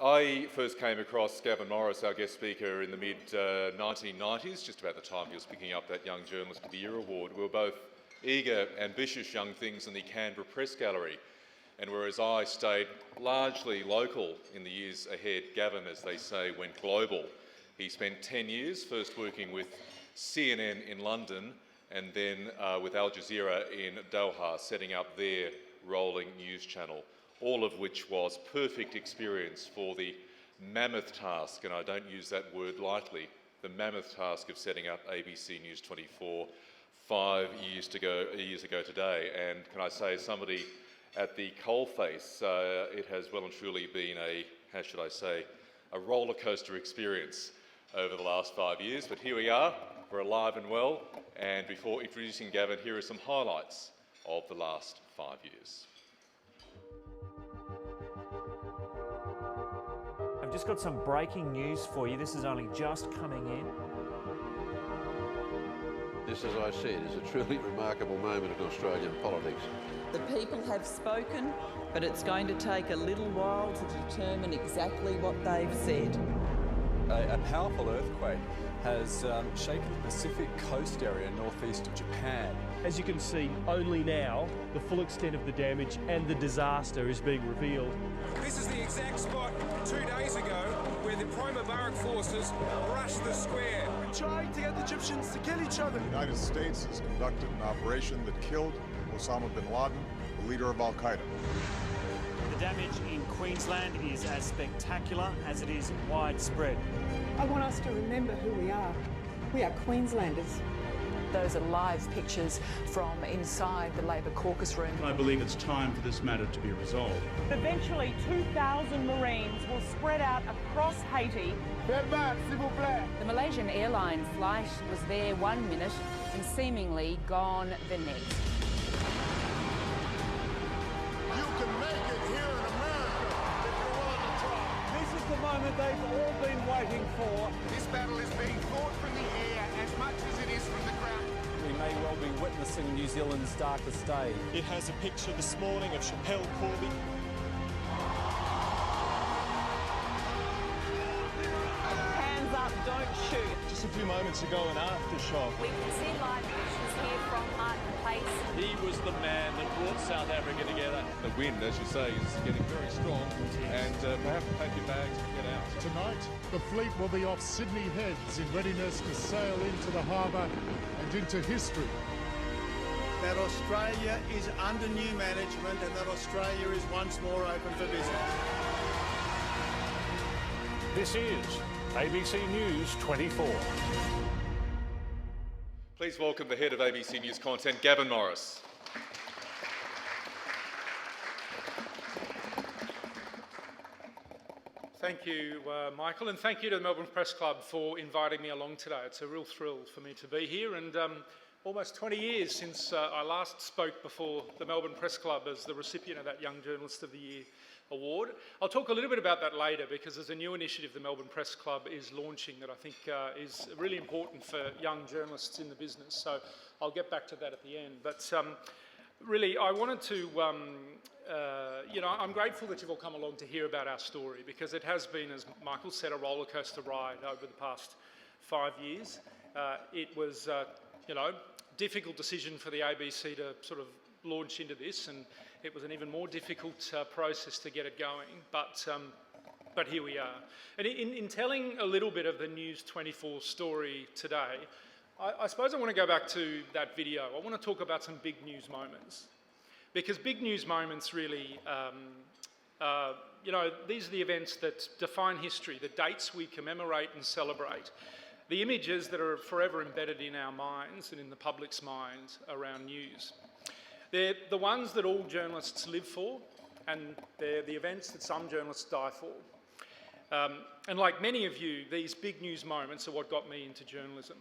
I first came across Gaven Morris, our guest speaker, in the mid-1990s, just about the time he was picking up that Young Journalist of the Year award. We were both eager, ambitious young things in the Canberra Press Gallery. And whereas I stayed largely local in the years ahead, Gaven, as they say, went global. He spent 10 years first working with CNN in London and then with Al Jazeera in Doha, setting up their rolling news channel, all of which was perfect experience for the mammoth task, and I don't use that word lightly, the mammoth task of setting up ABC News 24 5 years ago today. And can I say, somebody at the coalface, it has well and truly been a roller coaster experience over the last 5 years. But here we are, we're alive and well, and before introducing Gaven, here are some highlights of the last 5 years. I've just got some breaking news for you. This is only just coming in. This, as I said, is a truly remarkable moment in Australian politics. The people have spoken, but it's going to take a little while to determine exactly what they've said. A powerful earthquake has shaken the Pacific coast area northeast of Japan. As you can see, only now the full extent of the damage and the disaster is being revealed. This is the exact spot 2 days ago where the pro-Mubarak forces rushed the square. We're trying to get the Egyptians to kill each other. The United States has conducted an operation that killed Osama bin Laden, the leader of Al-Qaeda. The damage in Queensland is as spectacular as it is widespread. I want us to remember who we are. We are Queenslanders. Those are live pictures from inside the Labor caucus room. I believe it's time for this matter to be resolved. Eventually, 2,000 Marines will spread out across Haiti. The Malaysian Airlines flight was there 1 minute and seemingly gone the next. You can make it here in America if you're willing to try. This is the moment they've all been waiting for. This battle is being fought from the air as much as it is from the ground. We may well be witnessing New Zealand's darkest day. It has a picture this morning of Chappelle Corby. Hands up, don't shoot. Just a few moments ago, an aftershock. We can see live pictures here from Martin Place. He was the man that brought South Africa together. The wind, as you say, is getting very strong, and perhaps pack your bags and get out. Tonight, the fleet will be off Sydney Heads in readiness to sail into the harbour and into history. That Australia is under new management and that Australia is once more open for business. This is ABC News 24. Please welcome the head of ABC News content, Gaven Morris. Thank you, Michael, and thank you to the Melbourne Press Club for inviting me along today. It's a real thrill for me to be here, and almost 20 years since I last spoke before the Melbourne Press Club as the recipient of that Young Journalist of the Year award. I'll talk a little bit about that later because there's a new initiative the Melbourne Press Club is launching that I think is really important for young journalists in the business, so I'll get back to that at the end. But really, I wanted to, I'm grateful that you've all come along to hear about our story because it has been, as Michael said, a roller coaster ride over the past 5 years. It was, difficult decision for the ABC to sort of launch into this, and it was an even more difficult process to get it going, but here we are. And in telling a little bit of the News 24 story today, I suppose I want to go back to that video. I want to talk about some big news moments, because big news moments really, these are the events that define history, the dates we commemorate and celebrate, the images that are forever embedded in our minds and in the public's minds around news. They're the ones that all journalists live for, and they're the events that some journalists die for. And like many of you, these big news moments are what got me into journalism.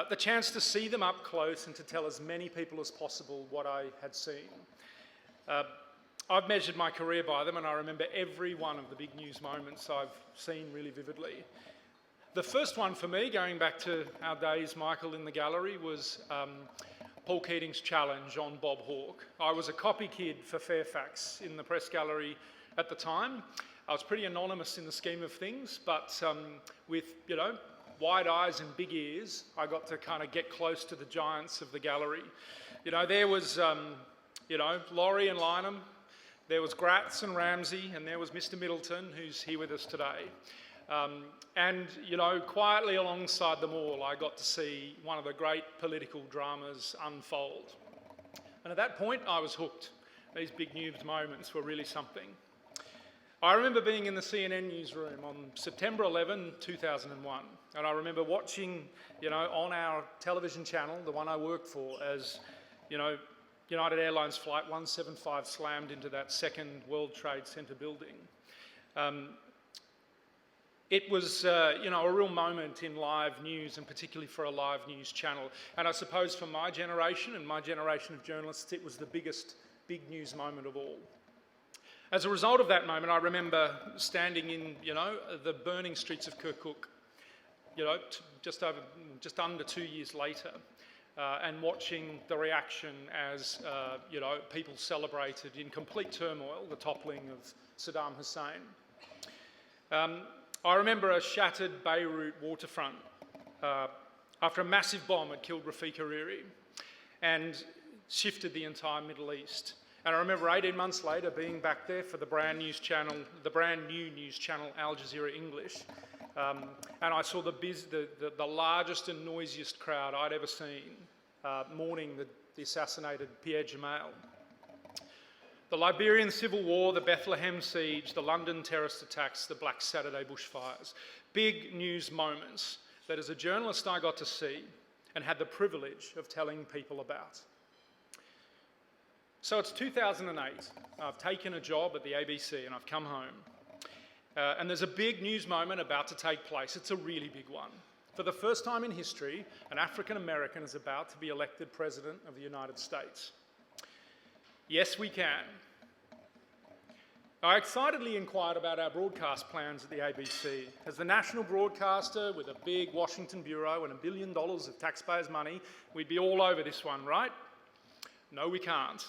The chance to see them up close and to tell as many people as possible what I had seen. I've measured my career by them, and I remember every one of the big news moments I've seen really vividly. The first one for me, going back to our days, Michael, in the gallery, was Paul Keating's challenge on Bob Hawke. I was a copy kid for Fairfax in the press gallery at the time. I was pretty anonymous in the scheme of things, but with, wide eyes and big ears, I got to kind of get close to the giants of the gallery. There was, Laurie and Lynham, there was Gratz and Ramsey, and there was Mr. Middleton, who's here with us today. Quietly alongside them all, I got to see one of the great political dramas unfold. And at that point, I was hooked. These big news moments were really something. I remember being in the CNN newsroom on September 11, 2001, and I remember watching, on our television channel, the one I worked for, as, United Airlines Flight 175 slammed into that second World Trade Center building. It was, a real moment in live news, and particularly for a live news channel. And I suppose for my generation and my generation of journalists, it was the biggest big news moment of all. As a result of that moment, I remember standing in, the burning streets of Kirkuk, just under 2 years later, and watching the reaction as, people celebrated in complete turmoil the toppling of Saddam Hussein. I remember a shattered Beirut waterfront after a massive bomb had killed Rafiq Hariri and shifted the entire Middle East. And I remember 18 months later being back there for the brand new news channel Al Jazeera English, and I saw the largest and noisiest crowd I'd ever seen mourning the assassinated Pierre Jamal. The Liberian Civil War, the Bethlehem siege, the London terrorist attacks, the Black Saturday bushfires. Big news moments that as a journalist I got to see and had the privilege of telling people about. So it's 2008. I've taken a job at the ABC and I've come home. And there's a big news moment about to take place. It's a really big one. For the first time in history, an African American is about to be elected President of the United States. Yes, we can. I excitedly inquired about our broadcast plans at the ABC. As the national broadcaster with a big Washington bureau and $1 billion of taxpayers' money, we'd be all over this one, right? No, we can't.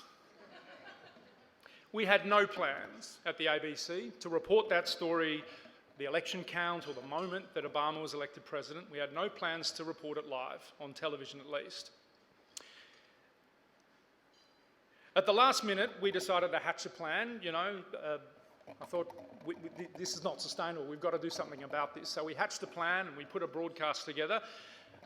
We had no plans at the ABC to report that story, the election count or the moment that Obama was elected president. We had no plans to report it live, on television at least. At the last minute, we decided to hatch a plan. I thought, this is not sustainable. We've got to do something about this. So we hatched a plan and we put a broadcast together.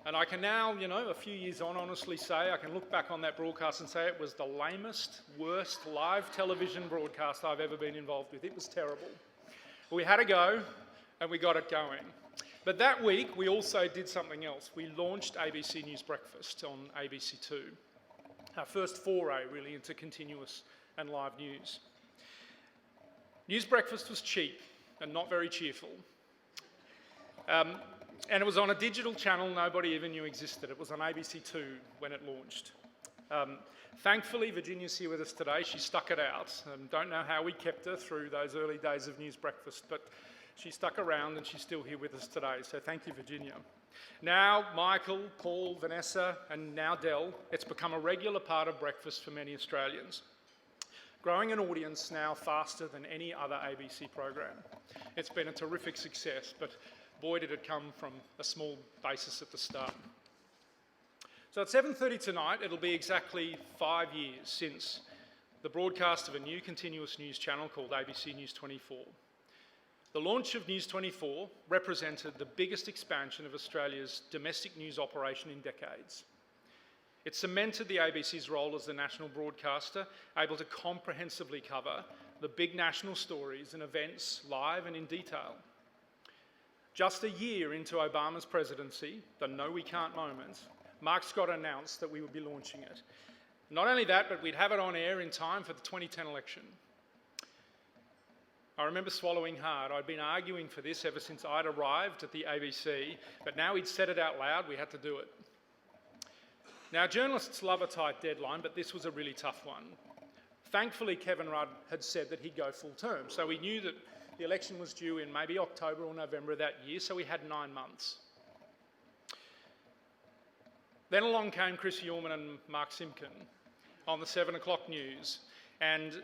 And I can now, a few years on, honestly say, I can look back on that broadcast and say it was the lamest, worst live television broadcast I've ever been involved with. It was terrible. We had a go and we got it going. But that week, we also did something else. We launched ABC News Breakfast on ABC2. Our first foray, really, into continuous and live news. News Breakfast was cheap and not very cheerful. And it was on a digital channel nobody even knew existed. It was on ABC2 when it launched. Thankfully, Virginia's here with us today. She stuck it out. Don't know how we kept her through those early days of News Breakfast, but she stuck around and she's still here with us today. So thank you, Virginia. Now, Michael, Paul, Vanessa, and now Del, it's become a regular part of breakfast for many Australians. Growing an audience now faster than any other ABC program. It's been a terrific success, but boy, did it come from a small basis at the start. So at 7:30 tonight, it'll be exactly 5 years since the broadcast of a new continuous news channel called ABC News 24. The launch of News 24 represented the biggest expansion of Australia's domestic news operation in decades. It cemented the ABC's role as the national broadcaster, able to comprehensively cover the big national stories and events live and in detail. Just a year into Obama's presidency, the no we can't moment, Mark Scott announced that we would be launching it. Not only that, but we'd have it on air in time for the 2010 election. I remember swallowing hard. I'd been arguing for this ever since I'd arrived at the ABC, but now he'd said it out loud, we had to do it. Now, journalists love a tight deadline, but this was a really tough one. Thankfully, Kevin Rudd had said that he'd go full term, so we knew that the election was due in maybe October or November of that year, so we had 9 months. Then along came Chris Uhlmann and Mark Simkin on the 7 o'clock news, and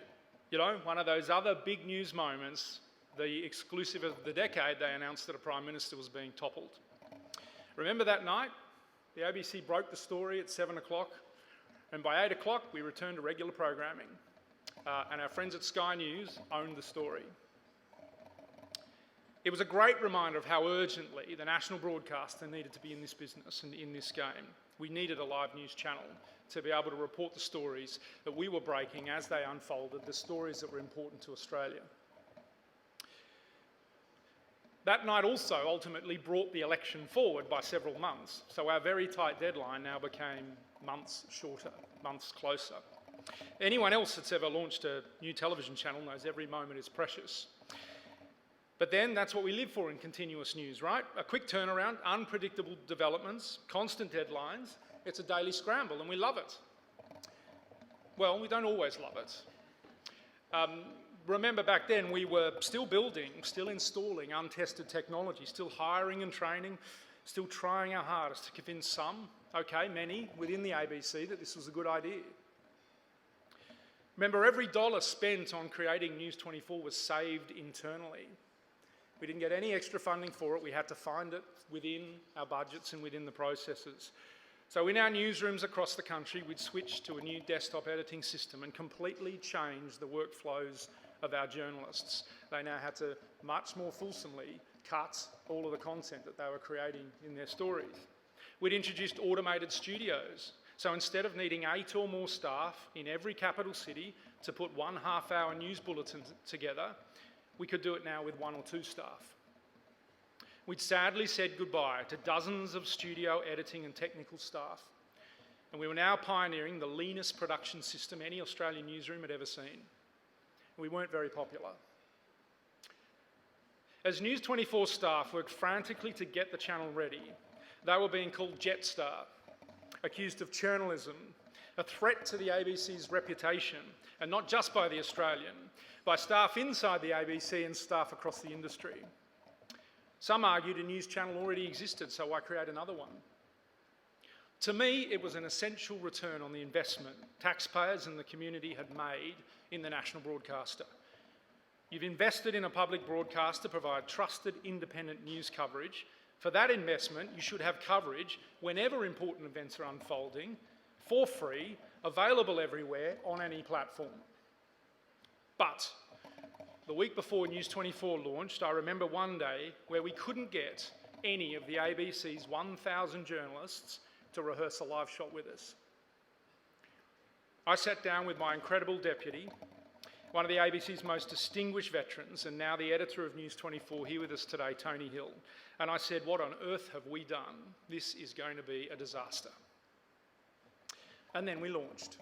You know, one of those other big news moments, the exclusive of the decade, they announced that a Prime Minister was being toppled. Remember that night? The ABC broke the story at 7 o'clock, and by 8 o'clock we returned to regular programming. And our friends at Sky News owned the story. It was a great reminder of how urgently the national broadcaster needed to be in this business and in this game. We needed a live news channel to be able to report the stories that we were breaking as they unfolded, the stories that were important to Australia. That night also ultimately brought the election forward by several months, so our very tight deadline now became months shorter, months closer. Anyone else that's ever launched a new television channel knows every moment is precious. But then that's what we live for in continuous news, right? A quick turnaround, unpredictable developments, constant deadlines. It's a daily scramble and we love it. Well, we don't always love it. Remember back then we were still building, still installing untested technology, still hiring and training, still trying our hardest to convince some, okay, many within the ABC that this was a good idea. Remember, every dollar spent on creating News 24 was saved internally. We didn't get any extra funding for it. We had to find it within our budgets and within the processes. So in our newsrooms across the country, we'd switched to a new desktop editing system and completely changed the workflows of our journalists. They now had to much more fulsomely cut all of the content that they were creating in their stories. We'd introduced automated studios. So instead of needing 8 or more staff in every capital city to put 1 half-hour news bulletin together, we could do it now with 1 or 2 staff. We'd sadly said goodbye to dozens of studio editing and technical staff, and we were now pioneering the leanest production system any Australian newsroom had ever seen. We weren't very popular. As News 24 staff worked frantically to get the channel ready, they were being called Jetstar, accused of journalism, a threat to the ABC's reputation, and not just by the Australian, by staff inside the ABC and staff across the industry. Some argued a news channel already existed, so why create another one? To me, it was an essential return on the investment taxpayers and the community had made in the national broadcaster. You've invested in a public broadcaster to provide trusted, independent news coverage. For that investment, you should have coverage whenever important events are unfolding, for free, available everywhere on any platform. But the week before News 24 launched, I remember one day where we couldn't get any of the ABC's 1,000 journalists to rehearse a live shot with us. I sat down with my incredible deputy, one of the ABC's most distinguished veterans, and now the editor of News 24 here with us today, Tony Hill, and I said, what on earth have we done? This is going to be a disaster. And then we launched.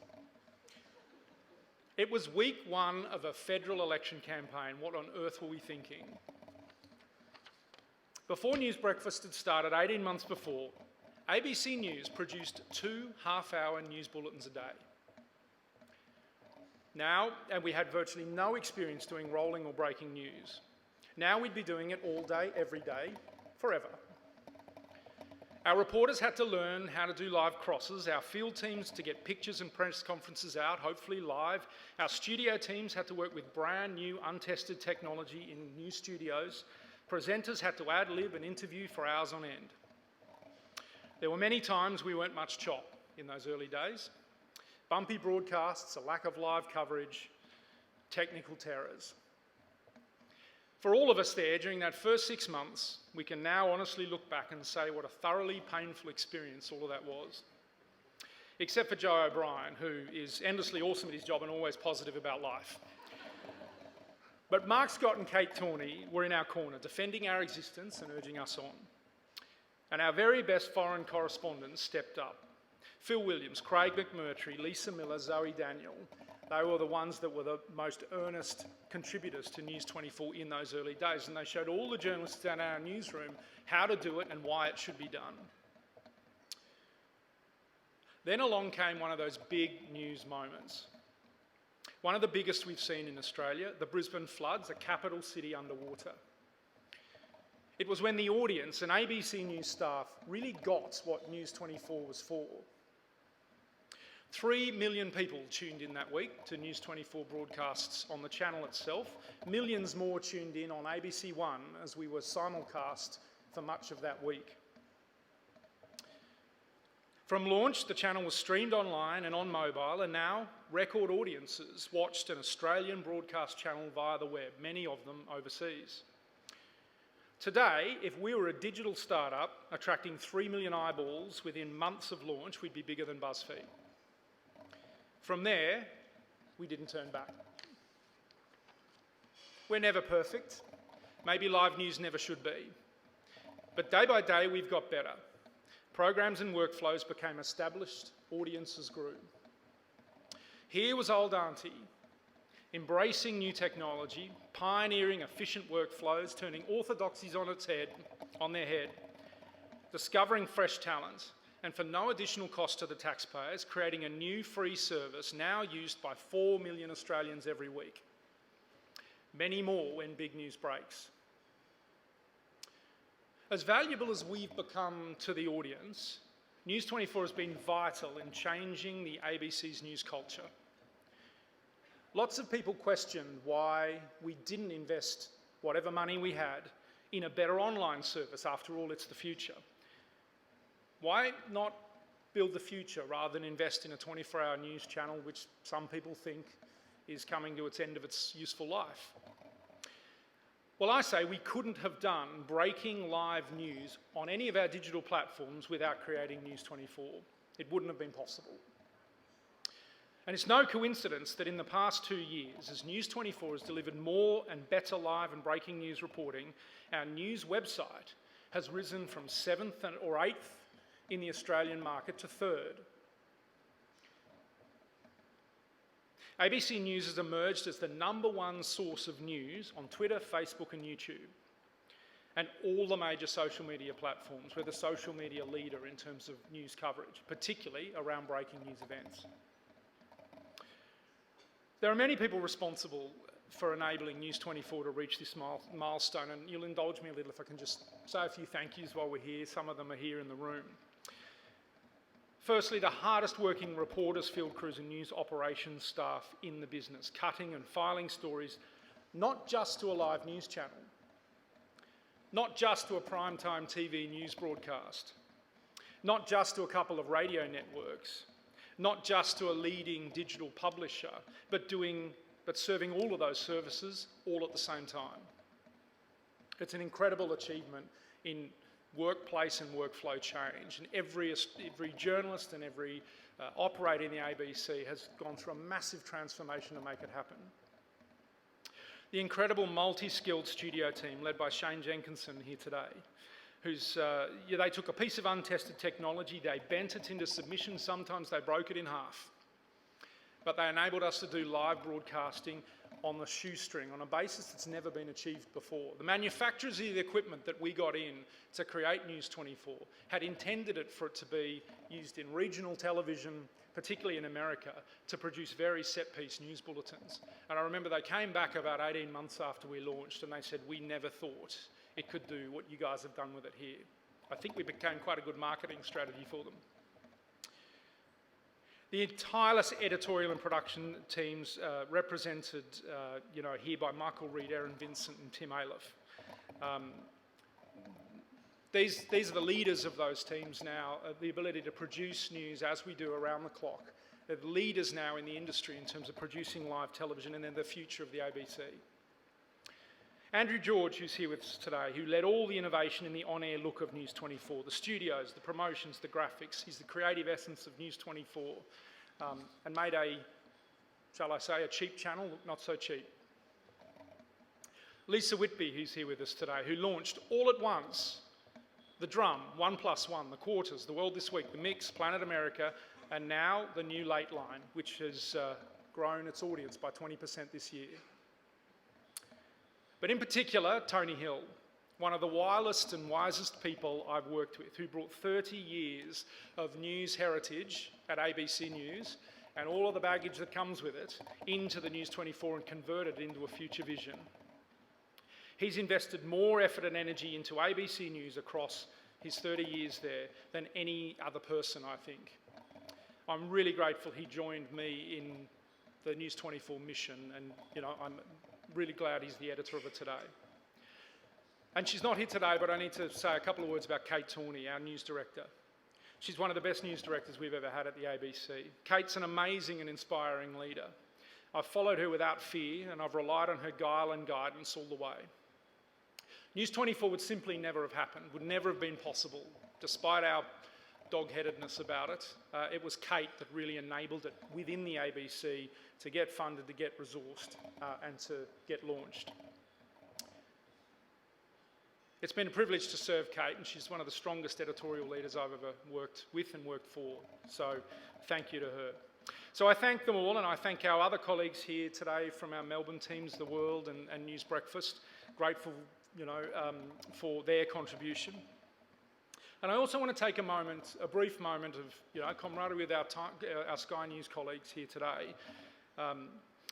It was week 1 of a federal election campaign. What on earth were we thinking? Before News Breakfast had started 18 months before, ABC News produced 2 half-hour news bulletins a day. Now, and we had virtually no experience doing rolling or breaking news. Now we'd be doing it all day, every day, forever. Our reporters had to learn how to do live crosses, our field teams to get pictures and press conferences out, hopefully live. Our studio teams had to work with brand new, untested technology in new studios. Presenters had to ad-lib and interview for hours on end. There were many times we weren't much chop in those early days. Bumpy broadcasts, a lack of live coverage, technical terrors. For all of us there, during that first 6 months, we can now honestly look back and say what a thoroughly painful experience all of that was. Except for Joe O'Brien, who is endlessly awesome at his job and always positive about life. But Mark Scott and Kate Tawney were in our corner, defending our existence and urging us on. And our very best foreign correspondents stepped up. Phil Williams, Craig McMurtry, Lisa Miller, Zoe Daniel, they were the ones that were the most earnest contributors to News 24 in those early days, and they showed all the journalists in our newsroom how to do it and why it should be done. Then along came one of those big news moments. One of the biggest we've seen in Australia, the Brisbane floods, a capital city underwater. It was when the audience and ABC News staff really got what News 24 was for. 3 million people tuned in that week to News 24 broadcasts on the channel itself. Millions more tuned in on ABC One as we were simulcast for much of that week. From launch, the channel was streamed online and on mobile, and now record audiences watched an Australian broadcast channel via the web, many of them overseas. Today, if we were a digital startup attracting 3 million eyeballs within months of launch, we'd be bigger than BuzzFeed. From there, we didn't turn back. We're never perfect. Maybe live news never should be. But day by day, we've got better. Programs and workflows became established, audiences grew. Here was old Auntie, embracing new technology, pioneering efficient workflows, turning orthodoxies on their head, discovering fresh talent, and for no additional cost to the taxpayers, creating a new free service now used by 4 million Australians every week. Many more when big news breaks. As valuable as we've become to the audience, News 24 has been vital in changing the ABC's news culture. Lots of people questioned why we didn't invest whatever money we had in a better online service. After all, it's the future. Why not build the future rather than invest in a 24-hour news channel, which some people think is coming to its end of its useful life? Well, I say we couldn't have done breaking live news on any of our digital platforms without creating News 24. It wouldn't have been possible. And it's no coincidence that in the past 2 years, as News 24 has delivered more and better live and breaking news reporting, our news website has risen from 7th or 8th in the Australian market to 3rd. ABC News has emerged as the #1 source of news on Twitter, Facebook and YouTube, and all the major social media platforms. We're the social media leader in terms of news coverage, particularly around breaking news events. There are many people responsible for enabling News 24 to reach this milestone, and you'll indulge me a little if I can just say a few thank yous while we're here. Some of them are here in the room. Firstly, the hardest working reporters, field crews and news operations staff in the business, cutting and filing stories, not just to a live news channel, not just to a primetime TV news broadcast, not just to a couple of radio networks, not just to a leading digital publisher, but serving all of those services all at the same time. It's an incredible achievement in workplace and workflow change, and every journalist and every operator in the ABC has gone through a massive transformation to make it happen. The incredible multi-skilled studio team led by Shane Jenkinson here today, they took a piece of untested technology, they bent it into submission, sometimes they broke it in half, but they enabled us to do live broadcasting on the shoestring on a basis that's never been achieved before. The manufacturers of the equipment that we got in to create News 24 had intended it for it to be used in regional television, particularly in America, to produce very set-piece news bulletins. And I remember they came back about 18 months after we launched and they said, we never thought it could do what you guys have done with it here. I think we became quite a good marketing strategy for them. The tireless editorial and production teams represented here by Michael Reid, Erin Vincent and Tim Aleph. These are the leaders of those teams now, the ability to produce news as we do around the clock. They're the leaders now in the industry in terms of producing live television, and they're the future of the ABC. Andrew George, who's here with us today, who led all the innovation in the on-air look of News 24, the studios, the promotions, the graphics. He's the creative essence of News 24 and made a cheap channel look not so cheap. Lisa Whitby, who's here with us today, who launched all at once The Drum, 1+1, The Quarters, The World This Week, The Mix, Planet America, and now the new Late Line, which has grown its audience by 20% this year. But in particular, Tony Hill, one of the wildest and wisest people I've worked with, who brought 30 years of news heritage at ABC News and all of the baggage that comes with it into the News 24 and converted it into a future vision. He's invested more effort and energy into ABC News across his 30 years there than any other person, I think. I'm really grateful he joined me in the News 24 mission, and I'm really glad he's the editor of it today. And she's not here today, but I need to say a couple of words about Kate Tawney, our news director. She's one of the best news directors we've ever had at the ABC. Kate's an amazing and inspiring leader. I've followed her without fear, and I've relied on her guile and guidance all the way. News 24 would simply never have happened, would never have been possible, despite our dog-headedness about it. It was Kate that really enabled it within the ABC to get funded, to get resourced, and to get launched. It's been a privilege to serve Kate, and she's one of the strongest editorial leaders I've ever worked with and worked for. So thank you to her. So I thank them all, and I thank our other colleagues here today from our Melbourne teams, The World and News Breakfast. Grateful, for their contribution. And I also want to take a brief moment of camaraderie with our Sky News colleagues here today.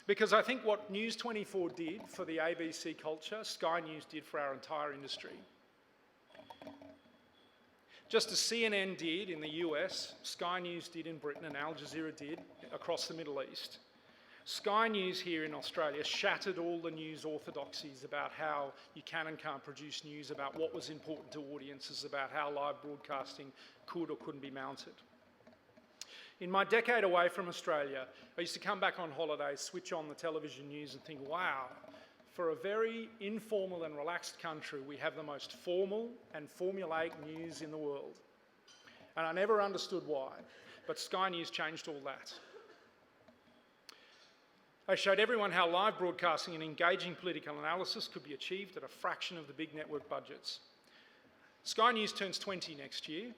Because I think what News 24 did for the ABC culture, Sky News did for our entire industry. Just as CNN did in the US, Sky News did in Britain, and Al Jazeera did across the Middle East. Sky News here in Australia shattered all the news orthodoxies about how you can and can't produce news, about what was important to audiences, about how live broadcasting could or couldn't be mounted. In my decade away from Australia, I used to come back on holidays, switch on the television news and think, wow, for a very informal and relaxed country, we have the most formal and formulaic news in the world. And I never understood why, but Sky News changed all that. They showed everyone how live broadcasting and engaging political analysis could be achieved at a fraction of the big network budgets. Sky News turns 20 next year.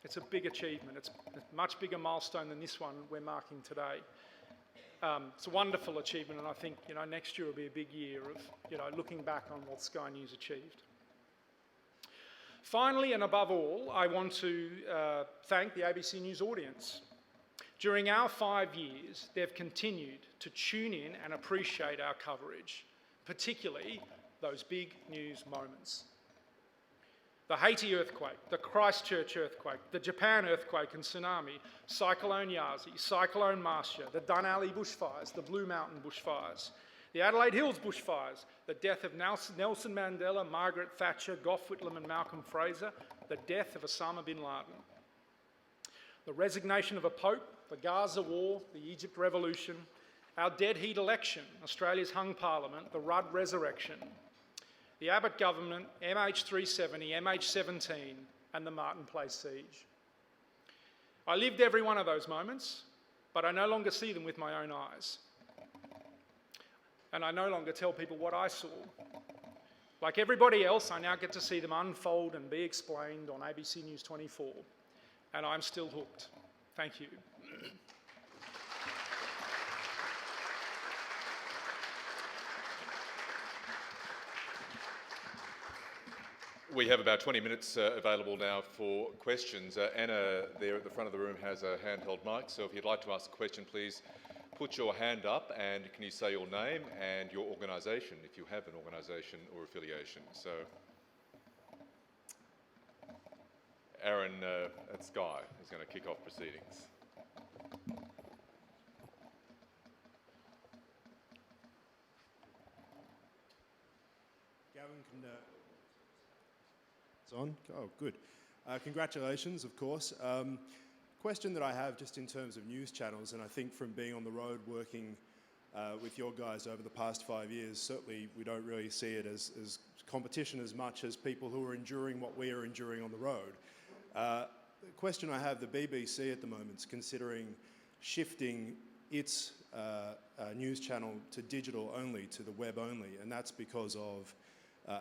It's a big achievement. It's a much bigger milestone than this one we're marking today. It's a wonderful achievement, and I think next year will be a big year of looking back on what Sky News achieved. Finally, and above all, I want to thank the ABC News audience. During our 5 years, they've continued to tune in and appreciate our coverage, particularly those big news moments. The Haiti earthquake, the Christchurch earthquake, the Japan earthquake and tsunami, Cyclone Yasi, Cyclone Marcia, the Dunalley bushfires, the Blue Mountain bushfires, the Adelaide Hills bushfires, the death of Nelson Mandela, Margaret Thatcher, Gough Whitlam and Malcolm Fraser, the death of Osama bin Laden, the resignation of a pope, the Gaza war, the Egypt revolution, our dead heat election, Australia's hung parliament, the Rudd resurrection, the Abbott government, MH370, MH17, and the Martin Place siege. I lived every one of those moments, but I no longer see them with my own eyes. And I no longer tell people what I saw. Like everybody else, I now get to see them unfold and be explained on ABC News 24, and I'm still hooked. Thank you. We have about 20 minutes available now for questions. Anna there at the front of the room has a handheld mic, so if you'd like to ask a question, please put your hand up, and can you say your name and your organisation, if you have an organisation or affiliation. So, Aaron at Sky is going to kick off proceedings. Gavin, it's on? Oh, good. Congratulations, of course. Question that I have just in terms of news channels, and I think from being on the road working with your guys over the past 5 years, certainly we don't really see it as competition as much as people who are enduring what we are enduring on the road. The question I have, the BBC at the moment is considering shifting its news channel to digital only, to the web only, and that's because of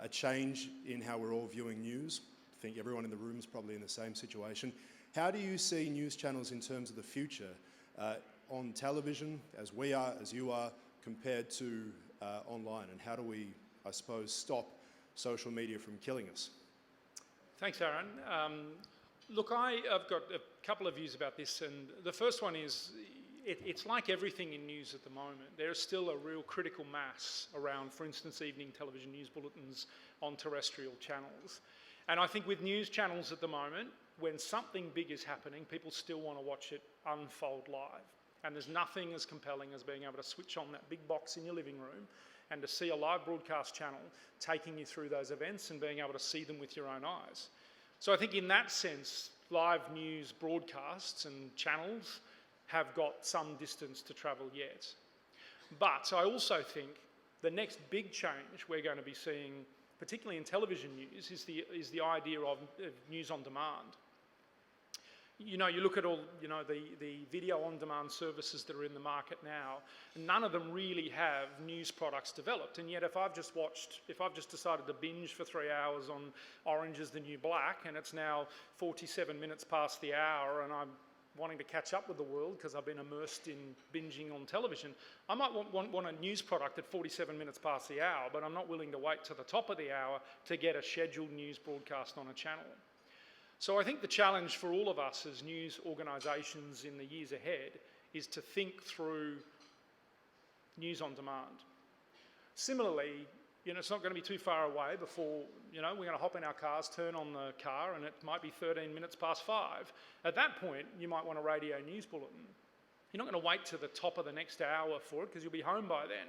a change in how we're all viewing news. I think everyone in the room is probably in the same situation. How do you see news channels in terms of the future on television, as we are, as you are, compared to online? And how do we, I suppose, stop social media from killing us? Thanks, Aaron. Look, I've got a couple of views about this, and the first one is it's like everything in news at the moment. There's still a real critical mass around, for instance, evening television news bulletins on terrestrial channels. And I think with news channels at the moment, when something big is happening, people still want to watch it unfold live. And there's nothing as compelling as being able to switch on that big box in your living room and to see a live broadcast channel taking you through those events and being able to see them with your own eyes. So I think in that sense, live news broadcasts and channels have got some distance to travel yet. But I also think the next big change we're going to be seeing, particularly in television news, is the idea of news on demand. You know, you look at all, you know, the video on demand services that are in the market now, and none of them really have news products developed. And yet if I've just decided to binge for 3 hours on Orange is the New Black, and it's now 47 minutes past the hour, and I'm wanting to catch up with the world because I've been immersed in binging on television, I might want a news product at 47 minutes past the hour, but I'm not willing to wait to the top of the hour to get a scheduled news broadcast on a channel. So I think the challenge for all of us as news organisations in the years ahead is to think through news on demand. Similarly, you know, it's not going to be too far away before, you know, we're going to hop in our cars, turn on the car, and it might be 13 minutes past 5. At that point, you might want a radio news bulletin. You're not going to wait to the top of the next hour for it because you'll be home by then.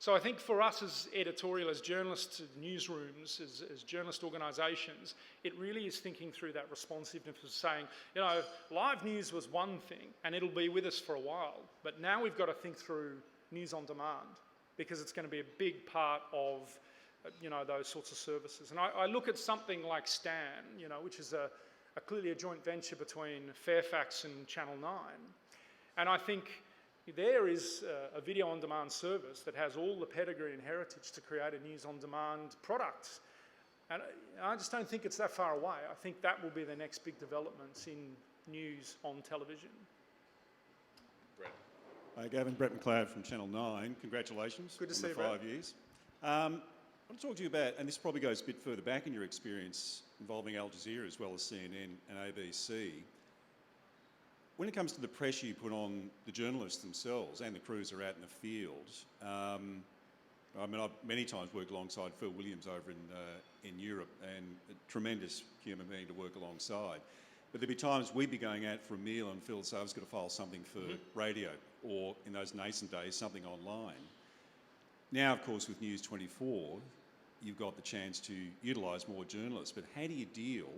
So I think for us as editorial, as journalists, newsrooms, as journalist organisations, it really is thinking through that responsiveness of saying, you know, live news was one thing and it'll be with us for a while, but now we've got to think through news on demand because it's going to be a big part of, you know, those sorts of services. And I look at something like Stan, you know, which is clearly a joint venture between Fairfax and Channel 9. And I think there is a video-on-demand service that has all the pedigree and heritage to create a news-on-demand product. And I just don't think it's that far away. I think that will be the next big developments in news on television. Brett. Hi, Gavin. Brett McLeod from Channel 9. Congratulations. Good to see you, on the 5 years. I want to talk to you about, and this probably goes a bit further back in your experience involving Al Jazeera as well as CNN and ABC. When it comes to the pressure you put on the journalists themselves and the crews who are out in the field, I mean, I've many times worked alongside Phil Williams over in Europe, and a tremendous human being to work alongside. But there'd be times we'd be going out for a meal and Phil would say, I've got to file something for radio, or in those nascent days, something online. Now, of course, with News 24, you've got the chance to utilise more journalists, but how do you deal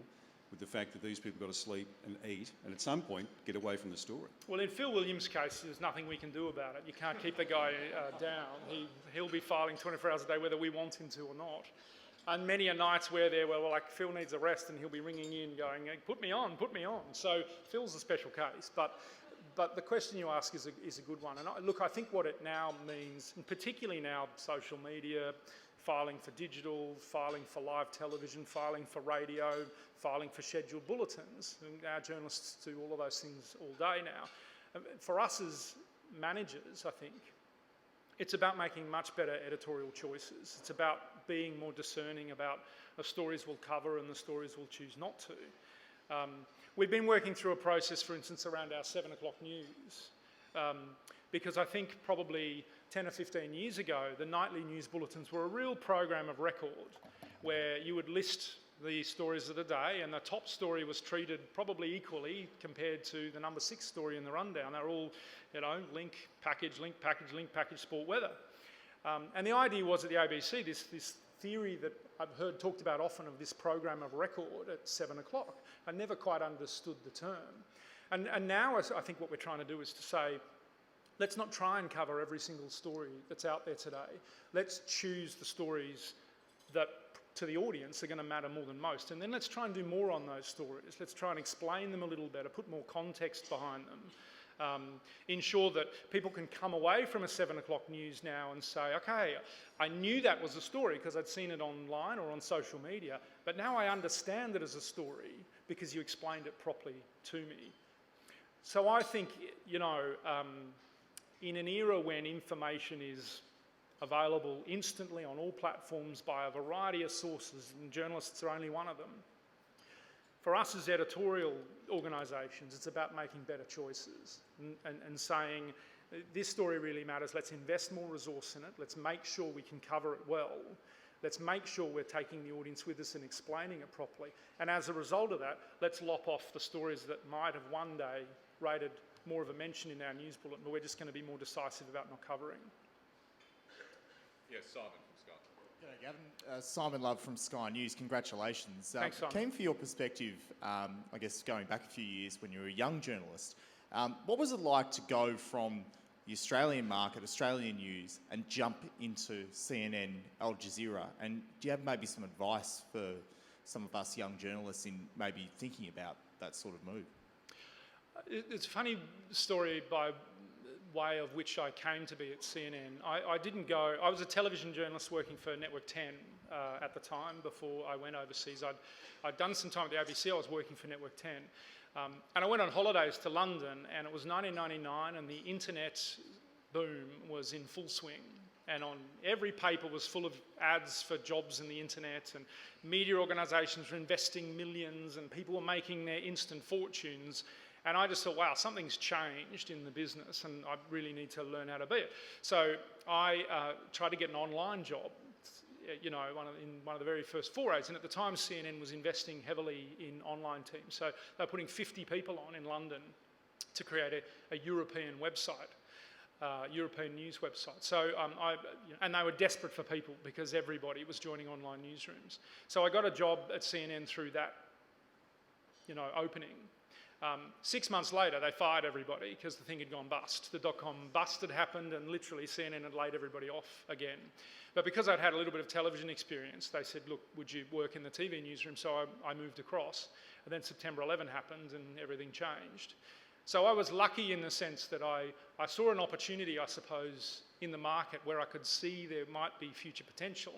with the fact that these people got to sleep and eat and at some point get away from the story? Well, in Phil Williams' case, there's nothing we can do about it. You can't keep the guy down. He'll be filing 24 hours a day whether we want him to or not. And many a nights where we're like, Phil needs a rest, and he'll be ringing in going, hey, put me on. So Phil's a special case. But the question you ask is a good one. And look, I think what it now means, and particularly now social media, filing for digital, filing for live television, filing for radio, filing for scheduled bulletins. And our journalists do all of those things all day now. For us as managers, I think, it's about making much better editorial choices. It's about being more discerning about the stories we'll cover and the stories we'll choose not to. We've been working through a process, for instance, around our 7 o'clock news, because I think probably 10 or 15 years ago, the nightly news bulletins were a real program of record where you would list the stories of the day, and the top story was treated probably equally compared to the number 6 story in the rundown. They're all, you know, link, package, sport, weather. And the idea was at the ABC, this theory that I've heard talked about often of this program of record at 7 o'clock. I never quite understood the term. And now I think what we're trying to do is to say, let's not try and cover every single story that's out there today. Let's choose the stories that to the audience are going to matter more than most. And then let's try and do more on those stories. Let's try and explain them a little better, put more context behind them. Ensure that people can come away from a 7 o'clock news now and say, okay, I knew that was a story because I'd seen it online or on social media, but now I understand it as a story because you explained it properly to me. So I think, you know, in an era when information is available instantly on all platforms by a variety of sources, and journalists are only one of them, for us as editorial organisations, it's about making better choices and saying, this story really matters, let's invest more resource in it, let's make sure we can cover it well, Let's make sure we're taking the audience with us and explaining it properly. And as a result of that, let's lop off the stories that might have one day rated more of a mention in our news bulletin, but we're just going to be more decisive about not covering. Yes, Simon from Sky. G'day, Gavin. Simon Love from Sky News. Congratulations. Thanks, Simon. Keen for your perspective, I guess going back a few years when you were a young journalist. What was it like to go from the Australian market, Australian news, and jump into CNN, Al Jazeera? And do you have maybe some advice for some of us young journalists in maybe thinking about that sort of move? It's a funny story by way of which I came to be at CNN. I didn't go, I was a television journalist working for Network 10 at the time before I went overseas. I'd done some time at the ABC, I was working for Network 10. And I went on holidays to London, and it was 1999 and the internet boom was in full swing. And on every paper was full of ads for jobs in the internet, and media organisations were investing millions and people were making their instant fortunes. And I just thought, wow, something's changed in the business and I really need to learn how to be it. So I tried to get an online job, you know, in one of the very first forays. And at the time, CNN was investing heavily in online teams. So they were putting 50 people on in London to create a European website, European news website. So, and they were desperate for people because everybody was joining online newsrooms. So I got a job at CNN through that, you know, opening. 6 months later, they fired everybody because the thing had gone bust. The dot-com bust had happened and literally CNN had laid everybody off again. But because I'd had a little bit of television experience, they said, look, would you work in the TV newsroom? So I moved across. And then September 11 happened and everything changed. So I was lucky in the sense that I saw an opportunity, I suppose, in the market where I could see there might be future potential.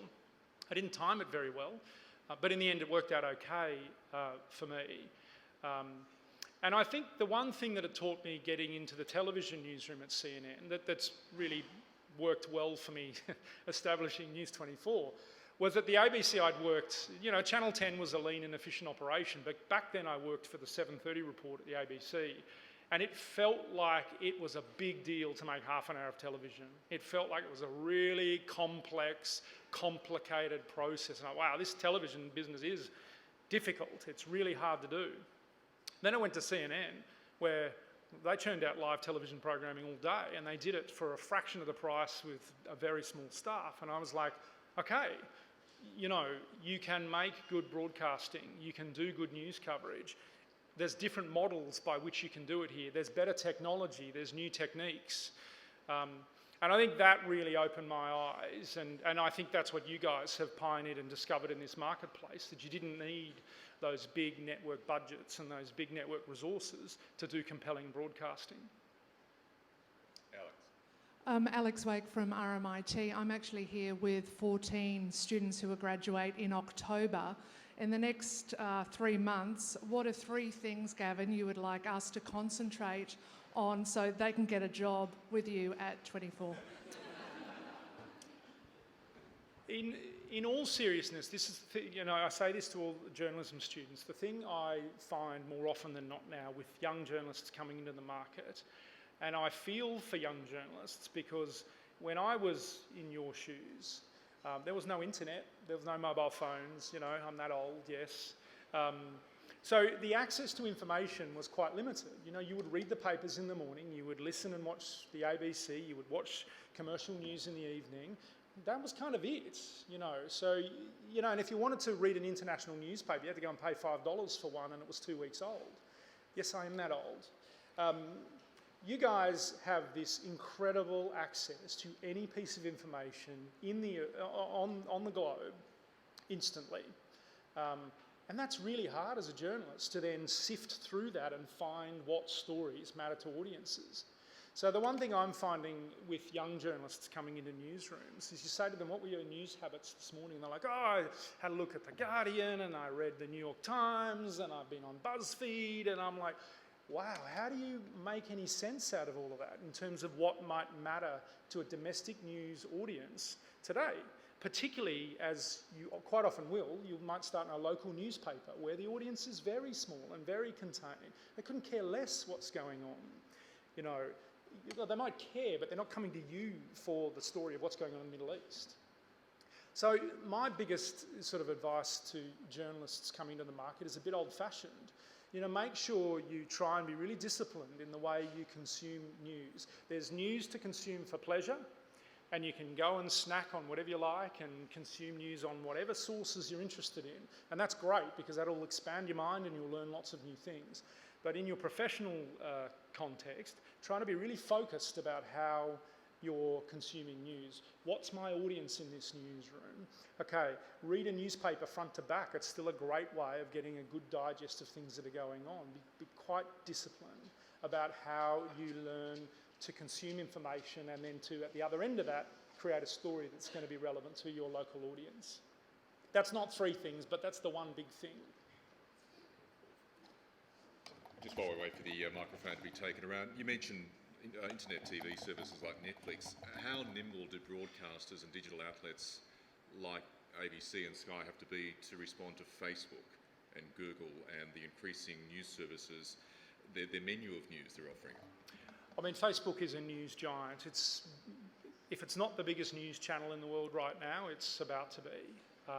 I didn't time it very well, but in the end it worked out okay for me. And I think the one thing that it taught me getting into the television newsroom at CNN, that's really worked well for me establishing News 24, was at the ABC I'd worked, you know, Channel 10 was a lean and efficient operation, but back then I worked for the 7:30 report at the ABC, and it felt like it was a big deal to make half an hour of television. It felt like it was a really complex, complicated process. And wow, this television business is difficult. It's really hard to do. Then I went to CNN, where they churned out live television programming all day, and they did it for a fraction of the price with a very small staff. And I was like, okay, you know, you can make good broadcasting, you can do good news coverage. There's different models by which you can do it here. There's better technology, there's new techniques. And I think that really opened my eyes, and I think that's what you guys have pioneered and discovered in this marketplace, that you didn't need those big network budgets and those big network resources to do compelling broadcasting. Alex. Alex Wake from RMIT. I'm actually here with 14 students who will graduate in October. In the next 3 months, what are 3 things, Gavin, you would like us to concentrate on so they can get a job with you at 24? In all seriousness, this is, you know, I say this to all journalism students, the thing I find more often than not now with young journalists coming into the market, and I feel for young journalists because when I was in your shoes, there was no internet, there was no mobile phones, you know, I'm that old, yes. So the access to information was quite limited. You know, you would read the papers in the morning, you would listen and watch the ABC, you would watch commercial news in the evening. That was kind of it, you know. So, you know, and if you wanted to read an international newspaper, you had to go and pay $5 for one, and it was 2 weeks old. Yes, I am that old. You guys have this incredible access to any piece of information in the, on the globe instantly. And that's really hard as a journalist to then sift through that and find what stories matter to audiences. So the one thing I'm finding with young journalists coming into newsrooms is you say to them, what were your news habits this morning? And they're like, oh, I had a look at The Guardian and I read the New York Times and I've been on BuzzFeed. And I'm like, wow, how do you make any sense out of all of that in terms of what might matter to a domestic news audience today? Particularly as you quite often will, you might start in a local newspaper where the audience is very small and very contained. They couldn't care less what's going on. You know, they might care, but they're not coming to you for the story of what's going on in the Middle East. So my biggest sort of advice to journalists coming to the market is a bit old-fashioned. You know, make sure you try and be really disciplined in the way you consume news. There's news to consume for pleasure, and you can go and snack on whatever you like and consume news on whatever sources you're interested in. And that's great because that'll expand your mind and you'll learn lots of new things. But in your professional context, try to be really focused about how you're consuming news. What's my audience in this newsroom? Okay, read a newspaper front to back. It's still a great way of getting a good digest of things that are going on. Be quite disciplined about how you learn to consume information and then to, at the other end of that, create a story that's going to be relevant to your local audience. That's not three things, but that's the one big thing. Just while we wait for the microphone to be taken around, you mentioned internet TV services like Netflix. How nimble do broadcasters and digital outlets like ABC and Sky have to be to respond to Facebook and Google and the increasing news services, their menu of news they're offering? I mean, Facebook is a news giant. If it's not the biggest news channel in the world right now, it's about to be.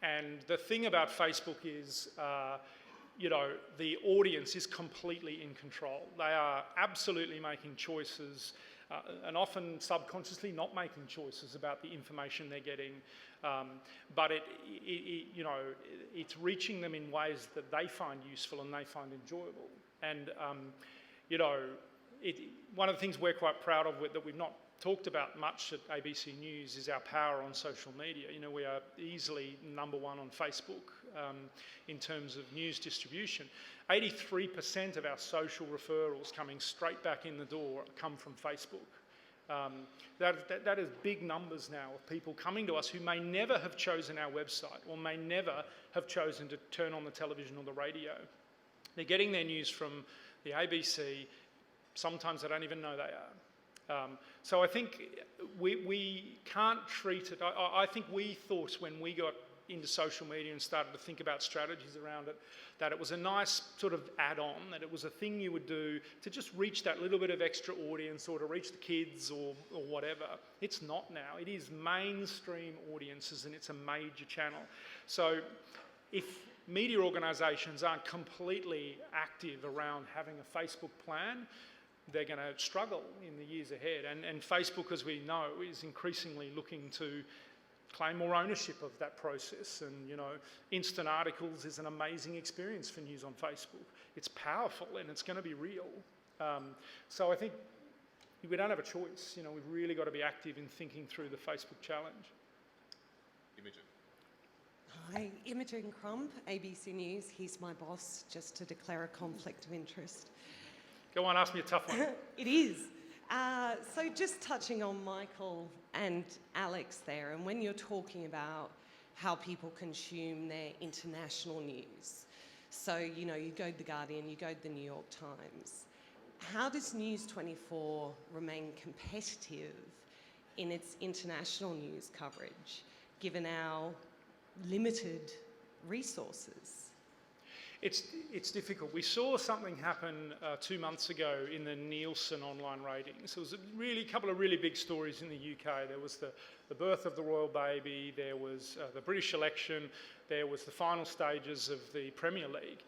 And the thing about Facebook is, you know, the audience is completely in control. They are absolutely making choices and often subconsciously not making choices about the information they're getting. But you know, it's reaching them in ways that they find useful and they find enjoyable. And you know, one of the things we're quite proud of that we've not talked about much at ABC News is our power on social media. You know, we are easily #1 on Facebook in terms of news distribution. 83% of our social referrals coming straight back in the door come from Facebook. That is big numbers now of people coming to us who may never have chosen our website or may never have chosen to turn on the television or the radio. They're getting their news from the ABC. Sometimes they don't even know they are. So I think we can't treat it. I think we thought when we got into social media and started to think about strategies around it, that it was a nice sort of add-on, that it was a thing you would do to just reach that little bit of extra audience or to reach the kids or whatever. It's not now. It is mainstream audiences and it's a major channel. So if media organisations aren't completely active around having a Facebook plan, they're going to struggle in the years ahead. And Facebook, as we know, is increasingly looking to claim more ownership of that process. And, you know, instant articles is an amazing experience for news on Facebook. It's powerful and it's going to be real. So I think we don't have a choice. You know, we've really got to be active in thinking through the Facebook challenge. Imogen. Hi, Imogen Crump, ABC News. He's my boss, just to declare a conflict of interest. Go on, ask me a tough one. It is. So just touching on Michael and Alex there, and when you're talking about how people consume their international news, so, you know, you go to The Guardian, you go to The New York Times, how does News 24 remain competitive in its international news coverage, given our limited resources? It's difficult. We saw something happen 2 months ago in the Nielsen online ratings. There was a couple of really big stories in the UK. There was the birth of the royal baby, there was the British election, there was the final stages of the Premier League.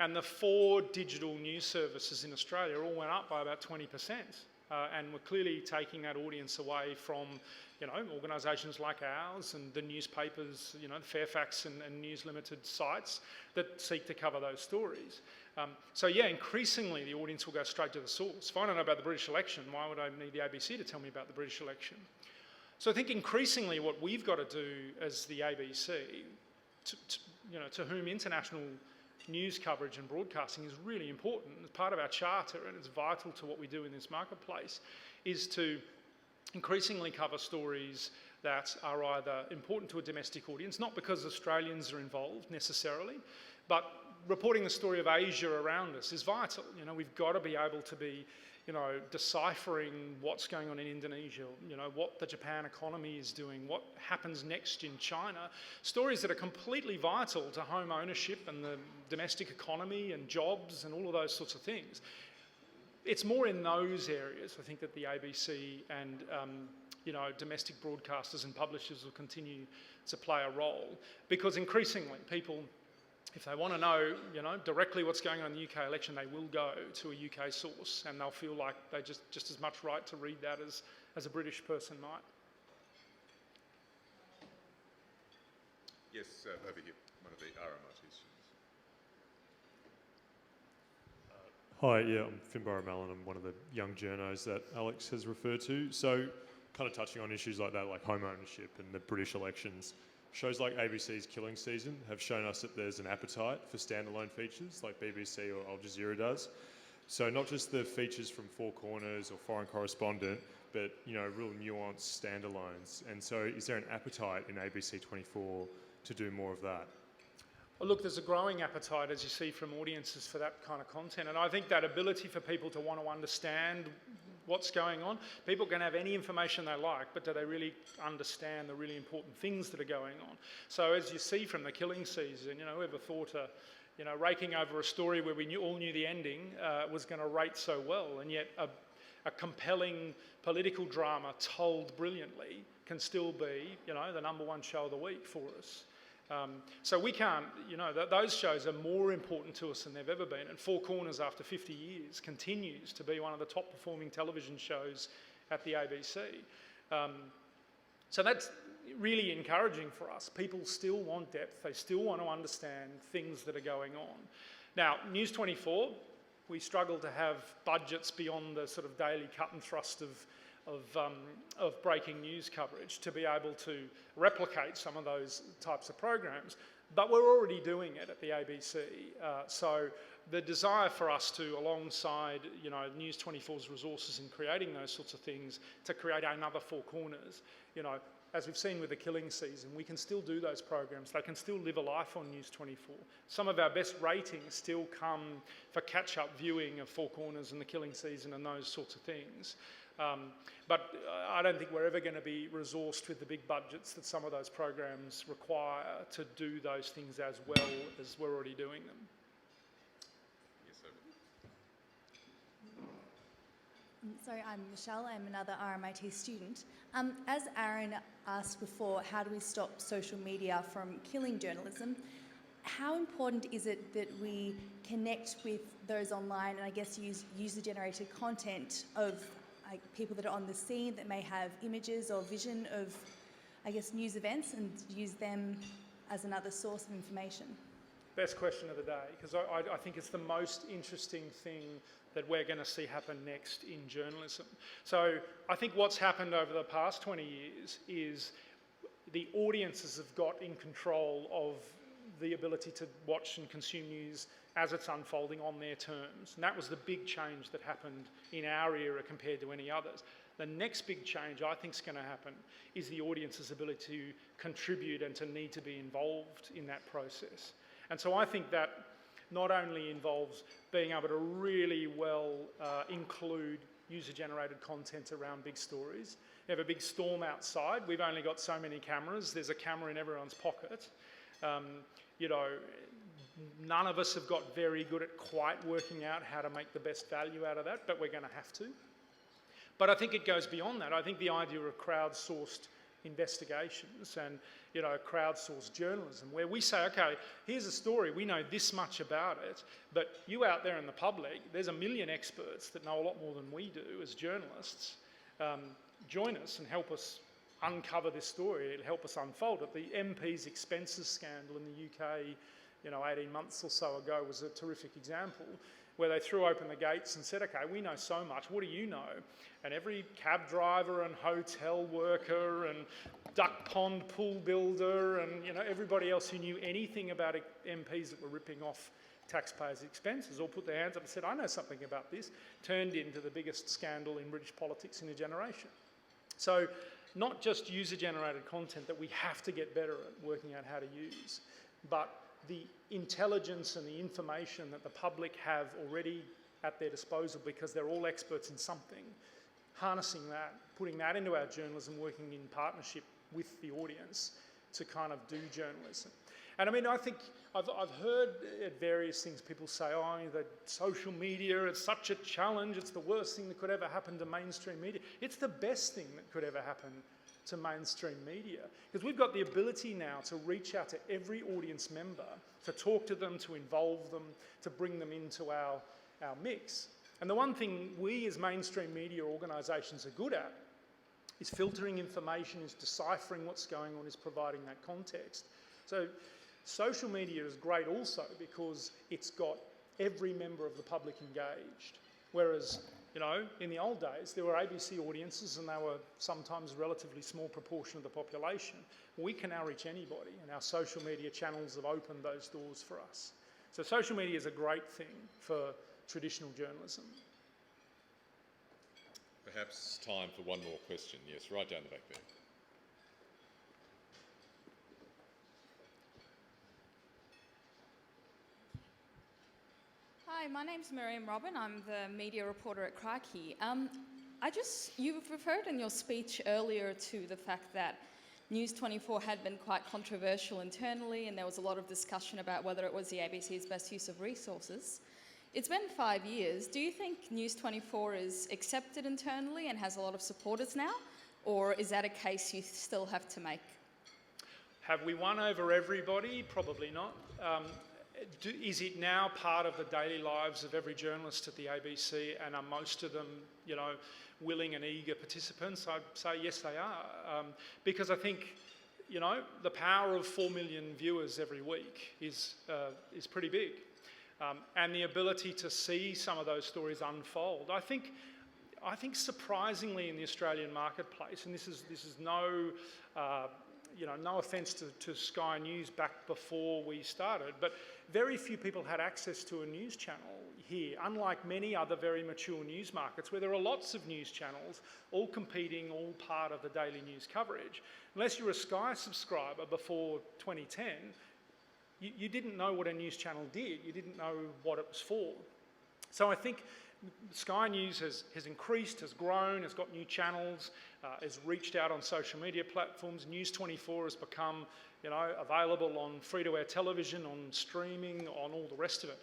And the 4 digital news services in Australia all went up by about 20%. And we're clearly taking that audience away from, you know, organisations like ours and the newspapers, you know, the Fairfax and News Limited sites that seek to cover those stories. So yeah, increasingly the audience will go straight to the source. If I don't know about the British election, why would I need the ABC to tell me about the British election? So I think increasingly what we've got to do as the ABC, to whom international news coverage and broadcasting is really important, as part of our charter, and it's vital to what we do in this marketplace, is to increasingly cover stories that are either important to a domestic audience, not because Australians are involved necessarily, but reporting the story of Asia around us is vital. You know, we've got to be able to be, you know, deciphering what's going on in Indonesia, you know, what the Japan economy is doing, what happens next in China, stories that are completely vital to home ownership and the domestic economy and jobs and all of those sorts of things. It's more in those areas, I think, that the ABC and domestic broadcasters and publishers will continue to play a role, because increasingly people, if they want to know, directly what's going on in the UK election, they will go to a UK source, and they'll feel like they just as much right to read that as a British person might. Yes, over here, one of the RMIT students. Hi, yeah, I'm Finbar Mallon. I'm one of the young journos that Alex has referred to. So, kind of touching on issues like that, like home ownership and the British elections, shows like ABC's Killing Season have shown us that there's an appetite for standalone features like BBC or Al Jazeera does. So not just the features from Four Corners or Foreign Correspondent, but real nuanced standalones. And so is there an appetite in ABC 24 to do more of that? Well, look, there's a growing appetite, as you see, from audiences for that kind of content. And I think that ability for people to want to understand what's going on, people can have any information they like, but do they really understand the really important things that are going on? So as you see from the Killing Season, whoever thought raking over a story where we all knew the ending was going to rate so well, and yet a compelling political drama told brilliantly can still be, the #1 show of the week for us. So we can't, those shows are more important to us than they've ever been. And Four Corners, after 50 years, continues to be one of the top performing television shows at the ABC. So that's really encouraging for us. People still want depth. They still want to understand things that are going on. Now, News 24, we struggle to have budgets beyond the sort of daily cut and thrust of breaking news coverage to be able to replicate some of those types of programs, but we're already doing it at the ABC. So the desire for us to, alongside News 24's resources in creating those sorts of things, to create another Four Corners, as we've seen with the Killing Season, we can still do those programs. They can still live a life on News 24. Some of our best ratings still come for catch-up viewing of Four Corners and the Killing Season and those sorts of things. But I don't think we're ever going to be resourced with the big budgets that some of those programs require to do those things as well as we're already doing them. Yes, sir. Sorry, I'm Michelle. I'm another RMIT student. As Aaron asked before, how do we stop social media from killing journalism? How important is it that we connect with those online and I guess use user-generated content of people that are on the scene that may have images or vision of, I guess, news events and use them as another source of information? Best question of the day, because I think it's the most interesting thing that we're going to see happen next in journalism. So I think what's happened over the past 20 years is the audiences have got in control of the ability to watch and consume news as it's unfolding on their terms. And that was the big change that happened in our era compared to any others. The next big change I think is going to happen is the audience's ability to contribute and to need to be involved in that process. And so I think that not only involves being able to really well include user-generated content around big stories. You have a big storm outside. We've only got so many cameras. There's a camera in everyone's pocket. None of us have got very good at quite working out how to make the best value out of that, but we're going to have to. But I think it goes beyond that. I think the idea of crowdsourced investigations and crowdsourced journalism, where we say, okay, here's a story, we know this much about it, but you out there in the public, there's a million experts that know a lot more than we do as journalists. Join us and help us uncover this story. It'll help us unfold it. The MP's expenses scandal in the UK 18 months or so ago was a terrific example where they threw open the gates and said, okay, we know so much, what do you know? And every cab driver and hotel worker and duck pond pool builder and everybody else who knew anything about MPs that were ripping off taxpayers' expenses all put their hands up and said, I know something about this, turned into the biggest scandal in British politics in a generation. So not just user-generated content that we have to get better at working out how to use, but the intelligence and the information that the public have already at their disposal because they're all experts in something, harnessing that, putting that into our journalism, working in partnership with the audience to kind of do journalism. And I mean, I think I've heard at various things people say, oh, that social media is such a challenge, it's the worst thing that could ever happen to mainstream media. It's the best thing that could ever happen to mainstream media, because we've got the ability now to reach out to every audience member, to talk to them, to involve them, to bring them into our mix. And the one thing we as mainstream media organisations are good at is filtering information, is deciphering what's going on, is providing that context. So social media is great also because it's got every member of the public engaged. Whereas, you know, in the old days, there were ABC audiences and they were sometimes a relatively small proportion of the population. We can now reach anybody, and our social media channels have opened those doors for us. So social media is a great thing for traditional journalism. Perhaps time for one more question. Yes, right down the back there. Hi, my name's Miriam Robin. I'm the media reporter at Crikey. You've referred in your speech earlier to the fact that News 24 had been quite controversial internally, and there was a lot of discussion about whether it was the ABC's best use of resources. It's been 5 years. Do you think News 24 is accepted internally and has a lot of supporters now? Or is that a case you still have to make? Have we won over everybody? Probably not. Is it now part of the daily lives of every journalist at the ABC, and are most of them, you know, willing and eager participants? I'd say yes, they are. Because I think, you know, the power of 4 million viewers every week is pretty big. And the ability to see some of those stories unfold. I think surprisingly in the Australian marketplace, and this is no, no offence to Sky News back before we started, but very few people had access to a news channel here, unlike many other very mature news markets where there are lots of news channels, all competing, all part of the daily news coverage. Unless you're a Sky subscriber before 2010, you didn't know what a news channel did. You didn't know what it was for. So I think Sky News has increased, has grown, has got new channels, has reached out on social media platforms. News 24 has become, you know, available on free-to-air television, on streaming, on all the rest of it.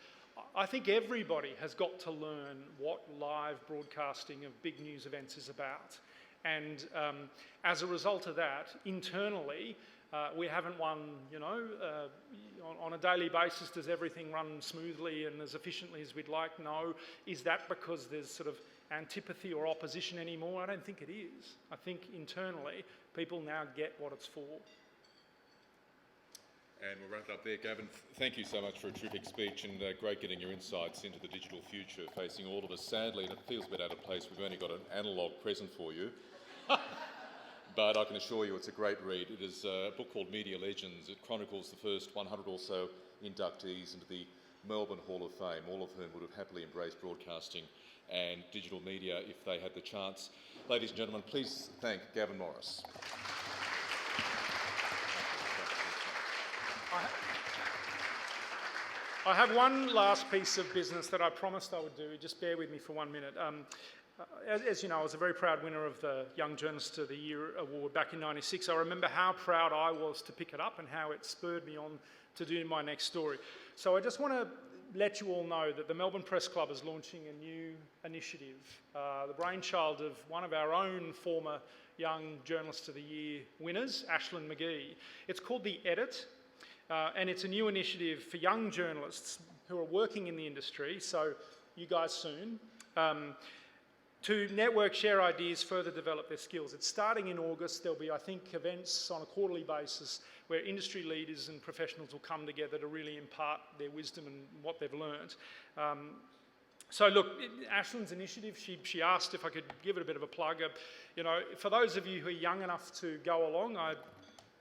I think everybody has got to learn what live broadcasting of big news events is about. And as a result of that, internally, we haven't won, you know, on a daily basis, does everything run smoothly and as efficiently as we'd like? No. Is that because there's sort of antipathy or opposition anymore? I don't think it is. I think internally, people now get what it's for. And we'll wrap it up there. Gaven, thank you so much for a terrific speech, and great getting your insights into the digital future facing all of us. Sadly, and it feels a bit out of place, we've only got an analogue present for you. But I can assure you it's a great read. It is a book called Media Legends. It chronicles the first 100 or so inductees into the Melbourne Hall of Fame, all of whom would have happily embraced broadcasting and digital media if they had the chance. Ladies and gentlemen, please thank Gaven Morris. I have one last piece of business that I promised I would do. Just bear with me for 1 minute. As you know, I was a very proud winner of the Young Journalist of the Year award back in '96. I remember how proud I was to pick it up and how it spurred me on to do my next story. So I just want to let you all know that the Melbourne Press Club is launching a new initiative, the brainchild of one of our own former Young Journalist of the Year winners, Ashlyn McGee. It's called The Edit, and it's a new initiative for young journalists who are working in the industry, so you guys soon, to network, share ideas, further develop their skills. It's starting in August. There'll be, I think, events on a quarterly basis where industry leaders and professionals will come together to really impart their wisdom and what they've learned. So look, Ashlyn's initiative, she asked if I could give it a bit of a plug. You know, for those of you who are young enough to go along, I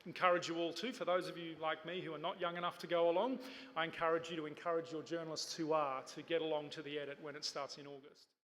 encourage you all to. For those of you like me who are not young enough to go along, I encourage you to encourage your journalists who are to get along to The Edit when it starts in August.